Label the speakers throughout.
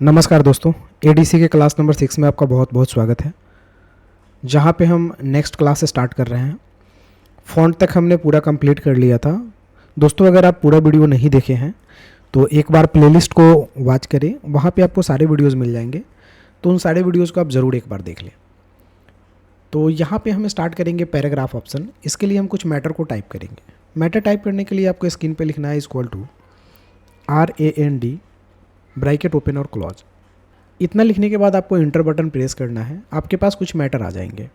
Speaker 1: नमस्कार दोस्तों, एडीसी के क्लास नंबर 6 में आपका बहुत बहुत स्वागत है। जहाँ पे हम नेक्स्ट क्लास स्टार्ट कर रहे हैं। फ़ॉन्ट तक हमने पूरा कंप्लीट कर लिया था। दोस्तों, अगर आप पूरा वीडियो नहीं देखे हैं तो एक बार प्लेलिस्ट को वॉच करें, वहाँ पे आपको सारे वीडियोस मिल जाएंगे। तो उन सारे वीडियोस को आप ज़रूर एक बार देख लें। तो यहाँ पे हम स्टार्ट करेंगे पैराग्राफ ऑप्शन। इसके लिए हम कुछ मैटर को टाइप करेंगे। मैटर टाइप करने के लिए आपको स्क्रीन पर लिखना है RAND ब्रैकेट ओपन और क्लोज। इतना लिखने के बाद आपको इंटर बटन प्रेस करना है। आपके पास कुछ मैटर आ जाएंगे।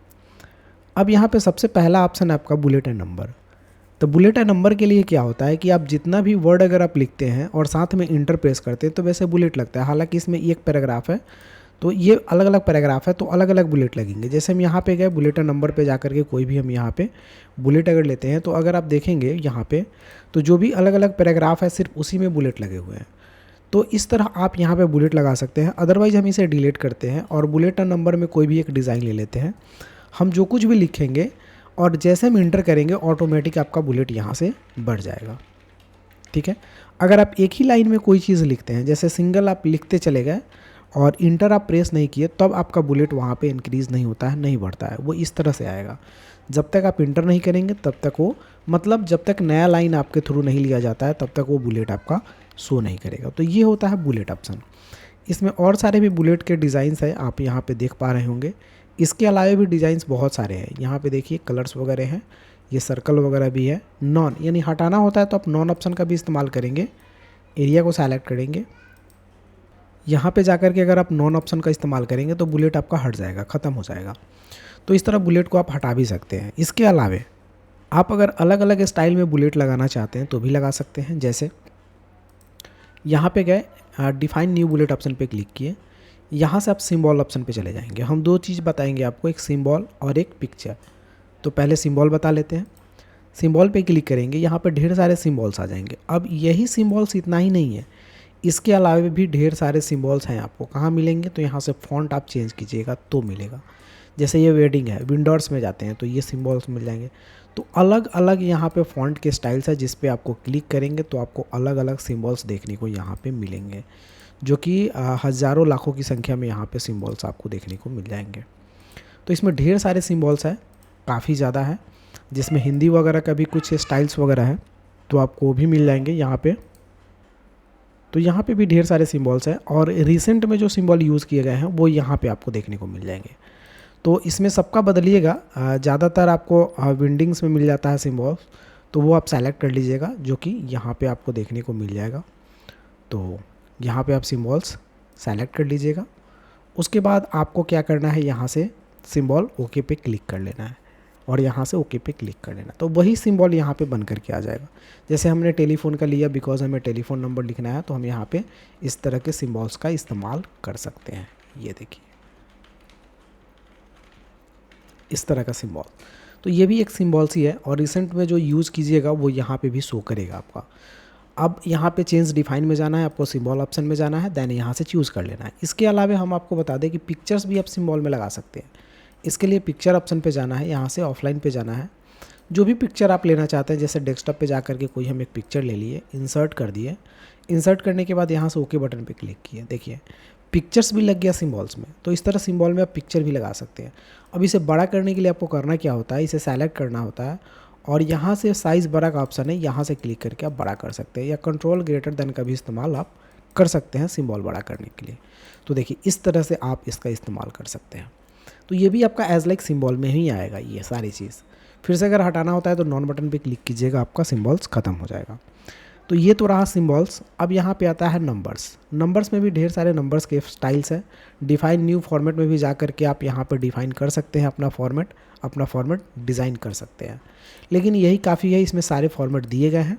Speaker 1: अब यहाँ पे सबसे पहला ऑप्शन है आपका बुलेट एंड नंबर। तो बुलेट एंड नंबर के लिए क्या होता है कि आप जितना भी वर्ड अगर आप लिखते हैं और साथ में इंटर प्रेस करते हैं तो वैसे बुलेट लगता है। हालांकि इसमें एक पैराग्राफ है तो ये अलग अलग पैराग्राफ है तो अलग अलग बुलेट लगेंगे। जैसे हम यहाँ पे गए बुलेट एंड नंबर पे जा करके कोई भी हम यहाँ पे बुलेट अगर लेते हैं तो अगर आप देखेंगे यहाँ पे तो जो भी अलग अलग पैराग्राफ है सिर्फ उसी में बुलेट लगे हुए हैं। तो इस तरह आप यहाँ पे बुलेट लगा सकते हैं। अदरवाइज़ हम इसे डिलीट करते हैं और बुलेट एंड नंबर में कोई भी एक डिज़ाइन ले लेते हैं। हम जो कुछ भी लिखेंगे और जैसे हम इंटर करेंगे ऑटोमेटिक आपका बुलेट यहाँ से बढ़ जाएगा। ठीक है। अगर आप एक ही लाइन में कोई चीज़ लिखते हैं, जैसे सिंगल आप लिखते चले गए और इंटर आप प्रेस नहीं किए, तब आपका बुलेट वहाँ पे इंक्रीज़ नहीं होता है, नहीं बढ़ता है। वो इस तरह से आएगा। जब तक आप इंटर नहीं करेंगे तब तक वो, मतलब जब तक नया लाइन आपके थ्रू नहीं लिया जाता है तब तक वो बुलेट आपका शो नहीं करेगा। तो ये होता है बुलेट ऑप्शन। इसमें और सारे भी बुलेट के डिज़ाइंस हैं, आप यहाँ पे देख पा रहे होंगे। इसके अलावा भी डिज़ाइंस बहुत सारे हैं। यहाँ पे देखिए कलर्स वगैरह हैं, ये सर्कल वगैरह भी है। नॉन यानी हटाना होता है तो आप नॉन ऑप्शन का भी इस्तेमाल करेंगे। एरिया को सेलेक्ट करेंगे। यहाँ पे जाकर के अगर आप नॉन ऑप्शन का इस्तेमाल करेंगे तो बुलेट आपका हट जाएगा, ख़त्म हो जाएगा। तो इस तरह बुलेट को आप हटा भी सकते हैं। इसके अलावा आप अगर अलग अलग स्टाइल में बुलेट लगाना चाहते हैं तो भी लगा सकते हैं। जैसे यहाँ पे गए डिफाइन न्यू बुलेट ऑप्शन पे क्लिक किए। यहाँ से आप सिंबल ऑप्शन पे चले जाएंगे। हम दो चीज़ बताएंगे आपको, एक सिंबल और एक पिक्चर। तो पहले सिंबल बता लेते हैं। सिंबल पे क्लिक करेंगे, यहाँ पे ढेर सारे सिंबल्स आ जाएंगे। अब यही सिंबल्स इतना ही नहीं है, इसके अलावा भी ढेर सारे सिंबल्स हैं। आपको कहाँ मिलेंगे तो यहाँ से फ़ॉन्ट आप चेंज कीजिएगा तो मिलेगा। जैसे ये वेडिंग है, विंडोज़ में जाते हैं तो ये सिंबल्स मिल जाएंगे। तो अलग अलग यहाँ पे फ़ॉन्ट के स्टाइल्स है, जिस पे आपको क्लिक करेंगे तो आपको अलग अलग सिंबल्स देखने को यहाँ पे मिलेंगे, जो कि हज़ारों लाखों की संख्या में यहाँ पे सिंबल्स आपको देखने को मिल जाएंगे। तो इसमें ढेर सारे सिंबल्स हैं, काफ़ी ज़्यादा है। जिसमें हिंदी वगैरह का भी कुछ स्टाइल्स वगैरह है तो आपको भी मिल जाएंगे यहाँ पे। तो यहाँ पे भी ढेर सारे सिंबल्स हैं और रिसेंट में जो सिंबल यूज़ किए गए हैं वो यहाँ पे आपको देखने को मिल जाएंगे। तो इसमें सबका बदलिएगा। ज़्यादातर आपको विंडिंग्स में मिल जाता है सिंबल, तो वो आप सेलेक्ट कर लीजिएगा, जो कि यहाँ पे आपको देखने को मिल जाएगा। तो यहाँ पे आप सिंबल्स सेलेक्ट कर लीजिएगा। उसके बाद आपको क्या करना है, यहाँ से सिंबल ओके पे क्लिक कर लेना है और यहाँ से ओके पे क्लिक कर लेना। तो वही सिंबल यहाँ पे बन करके आ जाएगा। जैसे हमने टेलीफोन का लिया, बिकॉज हमें टेलीफोन नंबर लिखना है, तो हम यहाँ पे इस तरह के सिंबल्स का इस्तेमाल कर सकते हैं। ये देखिए इस तरह का सिंबल। तो ये भी एक सिंबल्स ही है और रिसेंट में जो यूज़ कीजिएगा वो यहाँ पे भी शो करेगा आपका। अब यहाँ पे चेंज डिफाइन में जाना है, आपको सिंबल ऑप्शन में जाना है, देन यहाँ से चूज़ कर लेना है। इसके अलावा हम आपको बता दें कि पिक्चर्स भी आप सिंबल में लगा सकते हैं। इसके लिए पिक्चर ऑप्शन पे जाना है, यहाँ से ऑफलाइन पे जाना है। जो भी पिक्चर आप लेना चाहते हैं, जैसे डेस्कटॉप पे जा करके कोई हम एक पिक्चर ले लिए, इंसर्ट कर दिए। इंसर्ट करने के बाद यहाँ से ओके बटन पे क्लिक किए। देखिए पिक्चर्स भी लग गया सिंबल्स में। तो इस तरह सिंबल में आप पिक्चर भी लगा सकते हैं। अब इसे बड़ा करने के लिए आपको करना क्या होता है, इसे सेलेक्ट करना होता है और यहाँ से साइज़ बड़ा का ऑप्शन है, यहाँ से क्लिक करके आप बड़ा कर सकते हैं, या कंट्रोल ग्रेटर देन का भी इस्तेमाल आप कर सकते हैं सिंबल बड़ा करने के लिए। तो देखिए इस तरह से आप इसका इस्तेमाल कर सकते हैं। तो ये भी आपका एज लाइक सिंबल में ही आएगा ये सारी चीज़। फिर से अगर हटाना होता है तो नॉन बटन पे क्लिक कीजिएगा, आपका सिंबल्स ख़त्म हो जाएगा। तो ये तो रहा सिंबल्स। अब यहाँ पे आता है नंबर्स। नंबर्स में भी ढेर सारे नंबर्स के स्टाइल्स हैं। डिफाइन न्यू फॉर्मेट में भी जा कर के आप यहाँ पर डिफाइन कर सकते हैं अपना फॉर्मेट डिज़ाइन कर सकते हैं। लेकिन यही काफ़ी है, इसमें सारे फॉर्मेट दिए गए हैं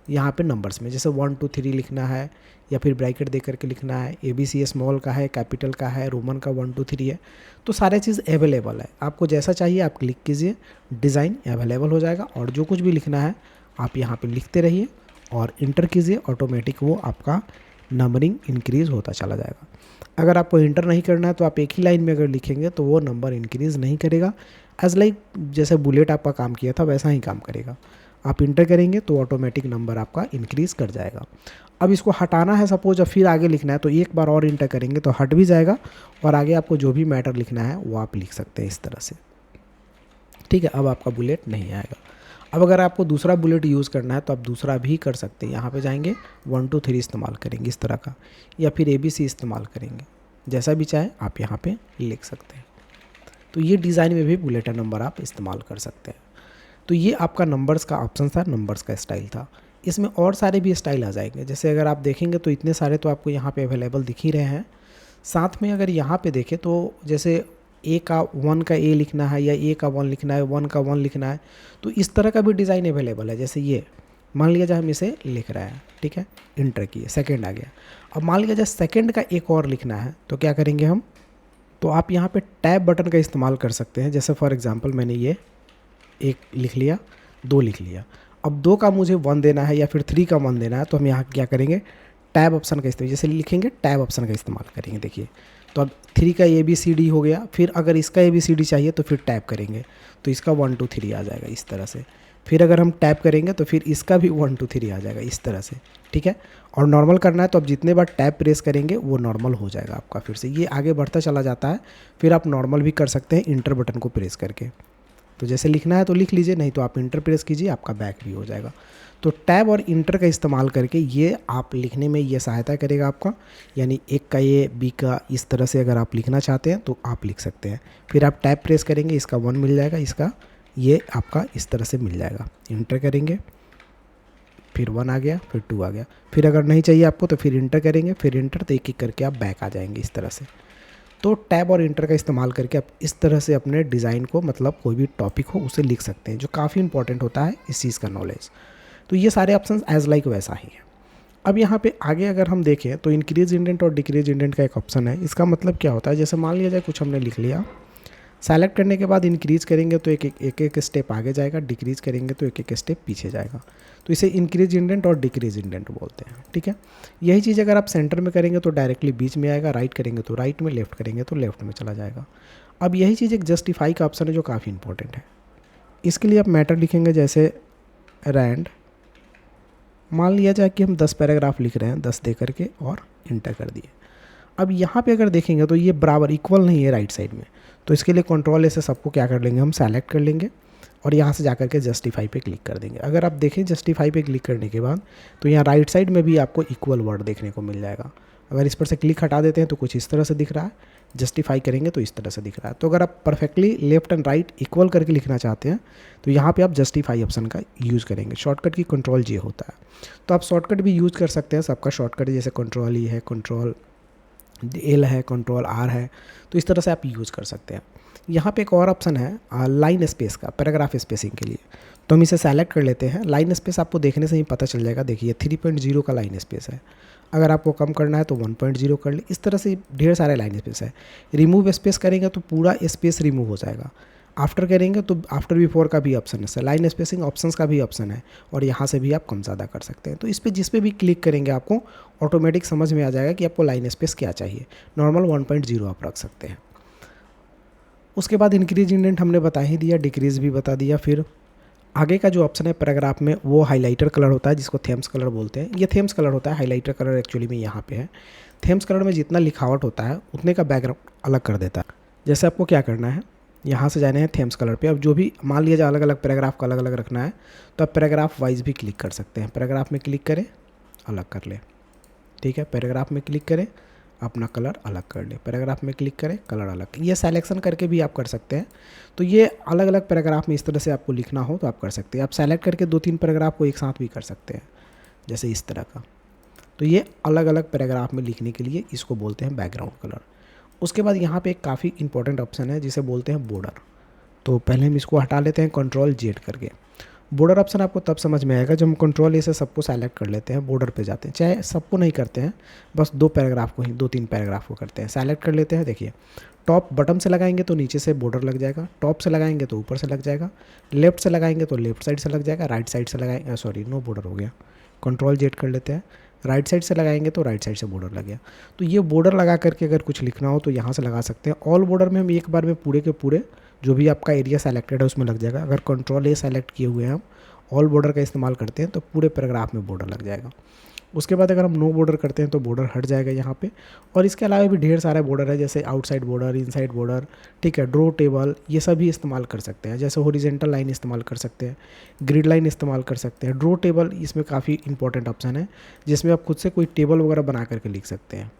Speaker 1: यहाँ पे नंबर्स में। जैसे 1 2 3 लिखना है या फिर ब्रैकेट दे करके लिखना है, ABC स्मॉल का है, कैपिटल का है, रोमन का 1 2 3 है। तो सारे चीज़ अवेलेबल है, आपको जैसा चाहिए आप क्लिक कीजिए, डिज़ाइन अवेलेबल हो जाएगा। और जो कुछ भी लिखना है आप यहाँ पे लिखते रहिए और इंटर कीजिए, ऑटोमेटिक वो आपका नंबरिंग इंक्रीज़ होता चला जाएगा। अगर आपको इंटर नहीं करना है तो आप एक ही लाइन में अगर लिखेंगे तो वो नंबर इंक्रीज़ नहीं करेगा। एज लाइक जैसे बुलेट आपका काम किया था वैसा ही काम करेगा। आप इंटर करेंगे तो ऑटोमेटिक नंबर आपका इंक्रीज़ कर जाएगा। अब इसको हटाना है सपोज, अब फिर आगे लिखना है तो एक बार और इंटर करेंगे तो हट भी जाएगा और आगे आपको जो भी मैटर लिखना है वो आप लिख सकते हैं इस तरह से। ठीक है, अब आपका बुलेट नहीं आएगा। अब अगर आपको दूसरा बुलेट यूज़ करना है तो आप दूसरा भी कर सकते हैं। यहाँ पे जाएंगे 1 2 3 इस्तेमाल करेंगे इस तरह का, या फिर ABC इस्तेमाल करेंगे, जैसा भी चाहे आप यहाँ पे लिख सकते हैं। तो ये डिज़ाइन में भी बुलेट नंबर आप इस्तेमाल कर सकते हैं। तो ये आपका नंबर्स का ऑप्शन था, नंबर्स का स्टाइल था। इसमें और सारे भी स्टाइल आ जाएंगे, जैसे अगर आप देखेंगे तो इतने सारे तो आपको यहाँ पे अवेलेबल दिख ही रहे हैं। साथ में अगर यहाँ पे देखें तो जैसे A का 1 का A लिखना है या A का 1 लिखना है, 1 का 1 लिखना है, तो इस तरह का भी डिज़ाइन अवेलेबल है। जैसे ये मान लिया जाए हम इसे लिख रहे हैं, ठीक है, इंटर किए, सेकंड आ गया। अब मान लिया जाए सेकंड का एक और लिखना है तो क्या करेंगे हम, तो आप यहाँ पे टैब बटन का इस्तेमाल कर सकते हैं। जैसे फॉर एग्जांपल मैंने ये 1 लिख लिया, 2 लिख लिया, अब 2 का मुझे 1 देना है या फिर 3 का 1 देना है, तो हम यहाँ क्या करेंगे, टैब ऑप्शन का इस्तेमाल, जैसे लिखेंगे टैब ऑप्शन का इस्तेमाल करेंगे। देखिए तो अब 3 का ABCD हो गया, फिर अगर इसका ABCD चाहिए तो फिर टैब करेंगे तो इसका 1 2 3 आ जाएगा इस तरह से। फिर अगर हम टैप करेंगे तो फिर इसका भी 1 2 3 आ जाएगा इस तरह से, ठीक है। और नॉर्मल करना है तो आप जितने बार टैप प्रेस करेंगे वो नॉर्मल हो जाएगा आपका, फिर से ये आगे बढ़ता चला जाता है। फिर आप नॉर्मल भी कर सकते हैं इंटर बटन को प्रेस करके। तो जैसे लिखना है तो लिख लीजिए, नहीं तो आप इंटर प्रेस कीजिए, आपका बैक भी हो जाएगा। तो टैब और इंटर का इस्तेमाल करके ये आप लिखने में ये सहायता करेगा आपका, यानी 1 का A B का इस तरह से अगर आप लिखना चाहते हैं तो आप लिख सकते हैं। फिर आप टैब प्रेस करेंगे, इसका 1 मिल जाएगा, इसका ये आपका इस तरह से मिल जाएगा। इंटर करेंगे फिर 1 आ गया, फिर 2 आ गया, फिर अगर नहीं चाहिए आपको तो फिर इंटर करेंगे, फिर इंटर, तो एक एक करके आप बैक आ जाएंगे इस तरह से। तो टैब और इंटर का इस्तेमाल करके आप इस तरह से अपने डिज़ाइन को, मतलब कोई भी टॉपिक हो उसे लिख सकते हैं, जो काफ़ी इंपॉर्टेंट होता है इस चीज़ का नॉलेज। तो ये सारे ऑप्शन एज लाइक वैसा ही है। अब यहाँ पे आगे अगर हम देखें तो इंक्रीज इंडेंट और डिक्रीज इंडेंट का एक ऑप्शन है। इसका मतलब क्या होता है, जैसे मान लिया जाए कुछ हमने लिख लिया, सेलेक्ट करने के बाद इंक्रीज करेंगे तो एक स्टेप आगे जाएगा, डिक्रीज करेंगे तो एक स्टेप पीछे जाएगा। तो इसे इंक्रीज इंडेंट और डिक्रीज इंडेंट बोलते हैं, ठीक है। यही चीज़ अगर आप सेंटर में करेंगे तो डायरेक्टली बीच में आएगा, राइट करेंगे तो राइट में, लेफ्ट करेंगे तो लेफ्ट में चला जाएगा। अब यही चीज़ एक जस्टिफाई का ऑप्शन है जो काफ़ी इंपॉर्टेंट है। इसके लिए आप मैटर लिखेंगे, जैसे रैंड, मान लिया जाए कि हम 10 पैराग्राफ लिख रहे हैं, 10 दे करके और इंटर कर दिए। अब यहाँ पे अगर देखेंगे तो ये बराबर इक्वल नहीं है राइट साइड में, तो इसके लिए कंट्रोल ऐसे सबको क्या कर लेंगे, हम सेलेक्ट कर लेंगे और यहाँ से जाकर के जस्टिफाई पे क्लिक कर देंगे। अगर आप देखें जस्टिफाई पे क्लिक करने के बाद तो यहाँ राइट साइड में भी आपको इक्वल वर्ड देखने को मिल जाएगा। अगर इस पर से क्लिक हटा देते हैं तो कुछ इस तरह से दिख रहा है, जस्टिफाई करेंगे तो इस तरह से दिख रहा है। तो अगर आप perfectly left and right equal करके लिखना चाहते हैं तो यहाँ पे आप जस्टिफाई ऑप्शन का यूज़ करेंगे। शॉर्टकट की कंट्रोल J होता है, तो आप शॉर्टकट भी यूज़ कर सकते हैं। सबका शॉर्टकट जैसे कंट्रोल E है, कंट्रोल L है, कंट्रोल R है, तो इस तरह से आप यूज़ कर सकते हैं। यहाँ पे एक और ऑप्शन है लाइन स्पेस का, पैराग्राफ स्पेसिंग के लिए, तो हम इसे सेलेक्ट कर लेते हैं। लाइन स्पेस आपको देखने से ही पता चल जाएगा, देखिए 3.0 का लाइन स्पेस है। अगर आपको कम करना है तो 1.0 कर ले, इस तरह से ढेर सारे लाइन स्पेस है। रिमूव स्पेस करेंगे तो पूरा स्पेस रिमूव हो जाएगा। आफ्टर करेंगे तो आफ्टर बिफोर का भी ऑप्शन है, लाइन स्पेसिंग ऑप्शंस का भी ऑप्शन है, और यहाँ से भी आप कम ज़्यादा कर सकते हैं। तो इस पर जिस पे भी क्लिक करेंगे आपको ऑटोमेटिक समझ में आ जाएगा कि आपको लाइन स्पेस क्या चाहिए। नॉर्मल 1.0 आप रख सकते हैं। उसके बाद इंक्रीज इंडेंट हमने बता ही दिया, डिक्रीज भी बता दिया। फिर आगे का जो ऑप्शन है पैराग्राफ में वो हाइलाइटर कलर होता है, जिसको थेम्स कलर बोलते हैं। ये थेम्स कलर होता है, हाइलाइटर कलर एक्चुअली में यहाँ पे है। थेम्स कलर में जितना लिखावट होता है उतने का बैकग्राउंड अलग कर देता है। जैसे आपको क्या करना है, यहाँ से जाने हैं थेम्स कलर पे। अब जो भी मान लिया जाए अलग अलग पैराग्राफ का अलग अलग रखना है तो आप पैराग्राफ वाइज भी क्लिक कर सकते हैं। पैराग्राफ में क्लिक करें, अलग कर ले, ठीक है। पैराग्राफ में क्लिक करें, अपना कलर अलग कर ले, पैराग्राफ में क्लिक करें, कलर अलग, ये सेलेक्शन करके भी आप कर सकते हैं। तो ये अलग अलग पैराग्राफ में इस तरह से आपको लिखना हो तो आप कर सकते हैं। आप सेलेक्ट करके 2-3 पैराग्राफ को एक साथ भी कर सकते हैं, जैसे इस तरह का। तो ये अलग अलग पैराग्राफ में लिखने के लिए इसको बोलते हैं बैकग्राउंड कलर। उसके बाद यहाँ पे एक काफ़ी इंपॉर्टेंट ऑप्शन है जिसे बोलते हैं बॉर्डर। तो पहले हम इसको हटा लेते हैं कंट्रोल Z करके। बॉर्डर ऑप्शन आपको तब समझ में आएगा जब हम कंट्रोल A से सबको सेलेक्ट कर लेते हैं, बॉर्डर पे जाते हैं। चाहे सबको नहीं करते हैं, बस 2 पैराग्राफ को ही, 2-3 पैराग्राफ को करते हैं। सेलेक्ट कर लेते हैं, देखिए टॉप बटन से लगाएंगे तो नीचे से बॉर्डर लग जाएगा, टॉप से लगाएंगे तो ऊपर से लग जाएगा, लेफ्ट से लगाएंगे तो लेफ्ट साइड से लग जाएगा, राइट साइड से लगाएंगे, सॉरी नो बॉर्डर हो गया, कंट्रोल Z कर लेते हैं। राइट साइड से लगाएंगे तो राइट साइड से बॉर्डर लग गया। तो ये बॉर्डर लगा करके अगर कुछ लिखना हो तो यहाँ से लगा सकते हैं। ऑल बॉर्डर में हम एक बार में पूरे के पूरे जो भी आपका एरिया सेलेक्टेड है उसमें लग जाएगा। अगर कंट्रोल A सेलेक्ट किए हुए हैं हम ऑल बॉर्डर का इस्तेमाल करते हैं तो पूरे पैराग्राफ में बॉर्डर लग जाएगा। उसके बाद अगर हम नो बॉर्डर करते हैं तो बॉर्डर हट जाएगा यहाँ पे। और इसके अलावा भी ढेर सारे बॉर्डर है, जैसे आउटसाइड बॉर्डर, इनसाइड बॉर्डर, ठीक है, ड्रॉ टेबल, ये सभी इस्तेमाल कर सकते हैं। जैसे हॉरिजॉन्टल लाइन इस्तेमाल कर सकते हैं, ग्रिड लाइन इस्तेमाल कर सकते हैं। ड्रॉ टेबल इसमें काफ़ी इंपॉर्टेंट ऑप्शन है, जिसमें आप खुद से कोई टेबल वगैरह बना करके लिख सकते हैं।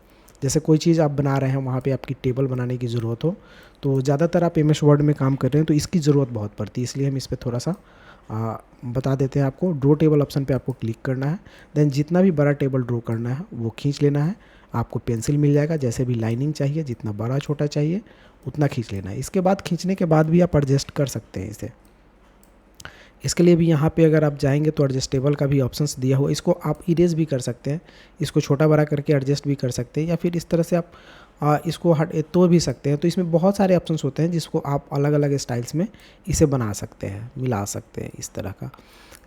Speaker 1: जैसे कोई चीज़ आप बना रहे हैं, वहाँ पे आपकी टेबल बनाने की ज़रूरत हो, तो ज़्यादातर आप MS वर्ड में काम कर रहे हैं तो इसकी ज़रूरत बहुत पड़ती है, इसलिए हम इस पर थोड़ा सा बता देते हैं आपको। ड्रॉ टेबल ऑप्शन पे आपको क्लिक करना है, देन जितना भी बड़ा टेबल ड्रॉ करना है वो खींच लेना है। आपको पेंसिल मिल जाएगा, जैसे भी लाइनिंग चाहिए, जितना बड़ा छोटा चाहिए उतना खींच लेना है। इसके बाद खींचने के बाद भी आप एडजस्ट कर सकते हैं इसे। इसके लिए भी यहाँ पे अगर आप जाएंगे तो एडजस्टेबल का भी ऑप्शंस दिया हुआ, इसको आप इरेज भी कर सकते हैं, इसको छोटा बड़ा करके एडजस्ट भी कर सकते हैं, या फिर इस तरह से आप इसको हट तो भी सकते हैं। तो इसमें बहुत सारे ऑप्शंस होते हैं जिसको आप अलग अलग स्टाइल्स में इसे बना सकते हैं, मिला सकते हैं, इस तरह का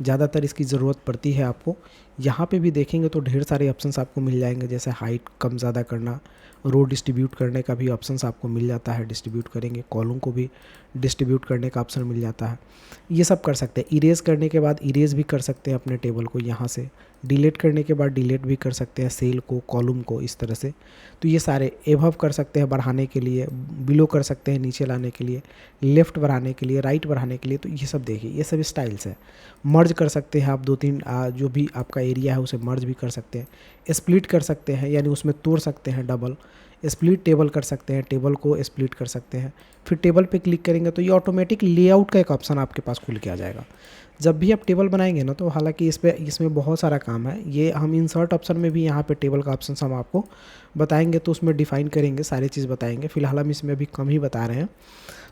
Speaker 1: ज़्यादातर इसकी ज़रूरत पड़ती है आपको। यहाँ पे भी देखेंगे तो ढेर सारे ऑप्शंस आपको मिल जाएंगे, जैसे हाइट कम ज़्यादा करना, रो डिस्ट्रीब्यूट करने का भी ऑप्शंस आपको मिल जाता है, डिस्ट्रीब्यूट करेंगे, कॉलम को भी डिस्ट्रीब्यूट करने का ऑप्शन मिल जाता है, ये सब कर सकते हैं। इरेज करने के बाद इरेज भी कर सकते हैं अपने टेबल को यहाँ से, डिलीट करने के बाद डिलीट भी कर सकते हैं सेल को, कॉलम को, इस तरह से। तो ये सारे एबव कर सकते हैं बढ़ाने के लिए, बिलो कर सकते हैं नीचे लाने के लिए, लेफ़्ट बढ़ाने के लिए, राइट बढ़ाने के लिए। तो ये सब देखिए, ये सब स्टाइल्स है। मर्ज कर सकते हैं आप, 2-3 जो भी आपका एरिया है उसे मर्ज भी कर सकते हैं। स्प्लिट कर सकते हैं, यानी उसमें तोड़ सकते हैं, डबल स्प्लिट टेबल कर सकते हैं, टेबल को स्प्लिट कर सकते हैं। फिर टेबल पे क्लिक करेंगे तो ये ऑटोमेटिक लेआउट का एक ऑप्शन आपके पास खुल के आ जाएगा। जब भी आप टेबल बनाएंगे ना, तो हालांकि इसमें बहुत सारा काम है, ये हम इंसर्ट ऑप्शन में भी यहाँ पे टेबल का ऑप्शन हम आपको बताएंगे, तो उसमें डिफाइन करेंगे, सारी चीज़ बताएंगे। फिलहाल हम इसमें अभी कम ही बता रहे हैं।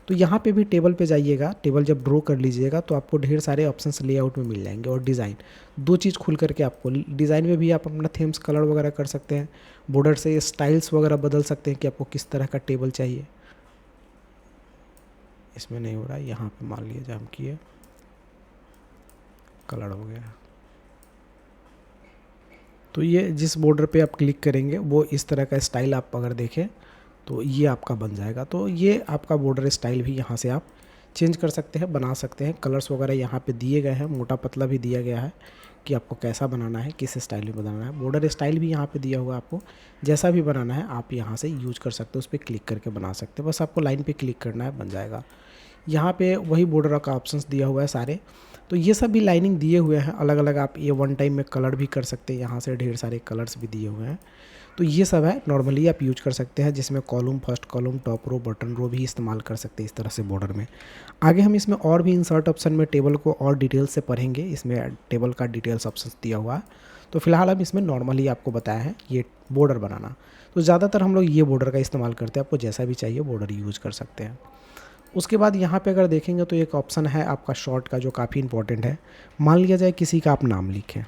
Speaker 1: तो यहाँ पे भी टेबल पे जाइएगा, टेबल जब ड्रॉ कर लीजिएगा तो आपको ढेर सारे ऑप्शंस लेआउट में मिल जाएंगे। और डिज़ाइन, दो चीज़ खुल करके आपको डिज़ाइन में भी आप अपना थीम्स कलर वगैरह कर सकते हैं, बॉर्डर से स्टाइल्स वगैरह बदल सकते हैं कि आपको किस तरह का टेबल चाहिए। इसमें नहीं हो रहा है, यहाँ पे मान लीजिए हम किए, कलर हो गया। तो ये जिस बॉर्डर पे आप क्लिक करेंगे वो इस तरह का स्टाइल आप अगर देखें तो ये आपका बन जाएगा। तो ये आपका बॉर्डर स्टाइल भी यहाँ से आप चेंज कर सकते हैं, बना सकते हैं। कलर्स वगैरह यहाँ पे दिए गए हैं, मोटा पतला भी दिया गया है कि आपको कैसा बनाना है, किस स्टाइल में बनाना है। बॉर्डर स्टाइल भी यहाँ पे दिया हुआ है, आपको जैसा भी बनाना है आप यहाँ से यूज कर सकते हो, उस पर क्लिक करके बना सकते हैं। बस आपको लाइन पे क्लिक करना है, बन जाएगा। यहाँ पे वही बॉर्डर का ऑप्शंस दिया हुआ है सारे। तो ये सब भी लाइनिंग दिए हुए हैं अलग अलग, आप ये वन टाइम में कलर भी कर सकते हैं, यहाँ से ढेर सारे कलर्स भी दिए हुए हैं। तो ये सब है, नॉर्मली आप यूज कर सकते हैं, जिसमें column, first column, top row, button row भी इस्तेमाल कर सकते हैं इस तरह से बॉर्डर में। आगे हम इसमें और भी इंसर्ट ऑप्शन में टेबल को और डिटेल से पढ़ेंगे, इसमें टेबल का डिटेल्स ऑप्शन दिया हुआ है। तो फिलहाल हम इसमें नॉर्मली आपको बताया है ये बॉर्डर बनाना। तो ज़्यादातर हम लोग ये बॉर्डर का इस्तेमाल करते हैं, आपको जैसा भी चाहिए बॉर्डर यूज कर सकते हैं। उसके बाद यहाँ पे अगर देखेंगे तो एक ऑप्शन है आपका शॉर्ट का, जो काफ़ी इंपॉर्टेंट है। मान लिया जाए किसी का आप नाम लिखें,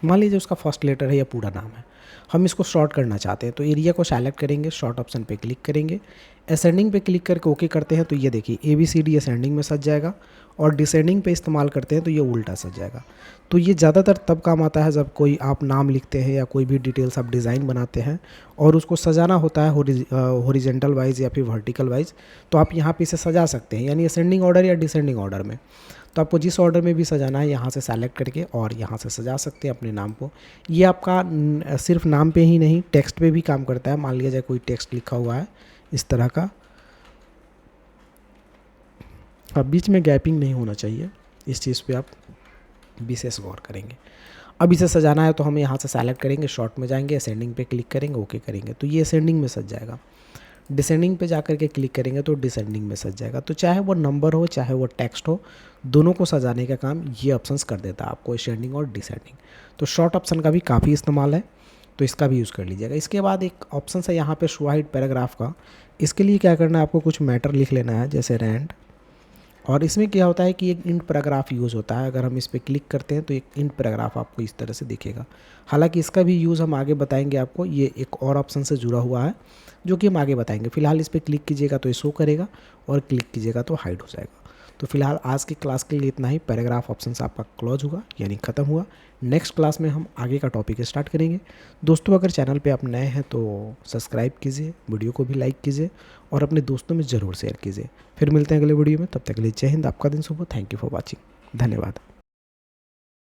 Speaker 1: मान लीजिए उसका फर्स्ट लेटर है या पूरा नाम है, हम इसको शॉर्ट करना चाहते हैं। तो एरिया को सेलेक्ट करेंगे, शॉर्ट ऑप्शन पे क्लिक करेंगे, असेंडिंग पे क्लिक करके ओके करते हैं तो ये देखिए ABCD असेंडिंग में सज जाएगा, और डिसेंडिंग पे इस्तेमाल करते हैं तो ये उल्टा सज जाएगा। तो ये ज़्यादातर तब काम आता है जब कोई आप नाम लिखते हैं या कोई भी डिटेल्स आप डिज़ाइन बनाते हैं और उसको सजाना होता है हॉरिजॉन्टल वाइज या फिर वर्टिकल वाइज। तो आप यहाँ पे इसे सजा सकते हैं, यानी असेंडिंग ऑर्डर या डिसेंडिंग ऑर्डर में। तो आपको जिस ऑर्डर में भी सजाना है यहाँ से सेलेक्ट करके और यहाँ से सजा सकते हैं अपने नाम को। ये आपका सिर्फ नाम पे ही नहीं, टेक्स्ट पे भी काम करता है। मान लिया जाए कोई टेक्स्ट लिखा हुआ है इस तरह का, अब बीच में गैपिंग नहीं होना चाहिए, इस चीज़ पे आप विशेष गौर करेंगे। अब इसे सजाना है तो हम यहाँ से सेलेक्ट करेंगे, शॉर्ट में जाएंगे, असेंडिंग पे क्लिक करेंगे, ओके करेंगे तो ये असेंडिंग में सज जाएगा। डिसेंडिंग पे जाकर के क्लिक करेंगे तो डिसेंडिंग में सज जाएगा। तो चाहे वो नंबर हो चाहे वो टेक्स्ट हो, दोनों को सजाने का काम ये ऑप्शंस कर देता है आपको, असेंडिंग और डिसेंडिंग। तो शॉर्ट ऑप्शन का भी काफ़ी इस्तेमाल है, तो इसका भी यूज़ कर लीजिएगा। इसके बाद एक ऑप्शन है यहाँ पे शो हाइड पैराग्राफ का। इसके लिए क्या करना है, आपको कुछ मैटर लिख लेना है, जैसे रैंड। और इसमें क्या होता है कि एक इंट पैराग्राफ यूज़ होता है। अगर हम इस पर क्लिक करते हैं तो एक इंट पैराग्राफ आपको इस तरह से दिखेगा। हालांकि इसका भी यूज़ हम आगे बताएंगे आपको, ये एक और ऑप्शन से जुड़ा हुआ है जो कि हम आगे बताएंगे। फिलहाल इस पर क्लिक कीजिएगा तो ये शो करेगा और क्लिक कीजिएगा तो हाइड हो जाएगा। तो फिलहाल आज की क्लास के लिए इतना ही। पैराग्राफ ऑप्शन से आपका क्लोज हुआ यानी ख़त्म हुआ। नेक्स्ट क्लास में हम आगे का टॉपिक स्टार्ट करेंगे। दोस्तों अगर चैनल पे आप नए हैं तो सब्सक्राइब कीजिए, वीडियो को भी लाइक कीजिए और अपने दोस्तों में ज़रूर शेयर कीजिए। फिर मिलते हैं अगले वीडियो में, तब तक के लिए जय हिंद। आपका दिन शुभ हो। Thank you for watching. धन्यवाद।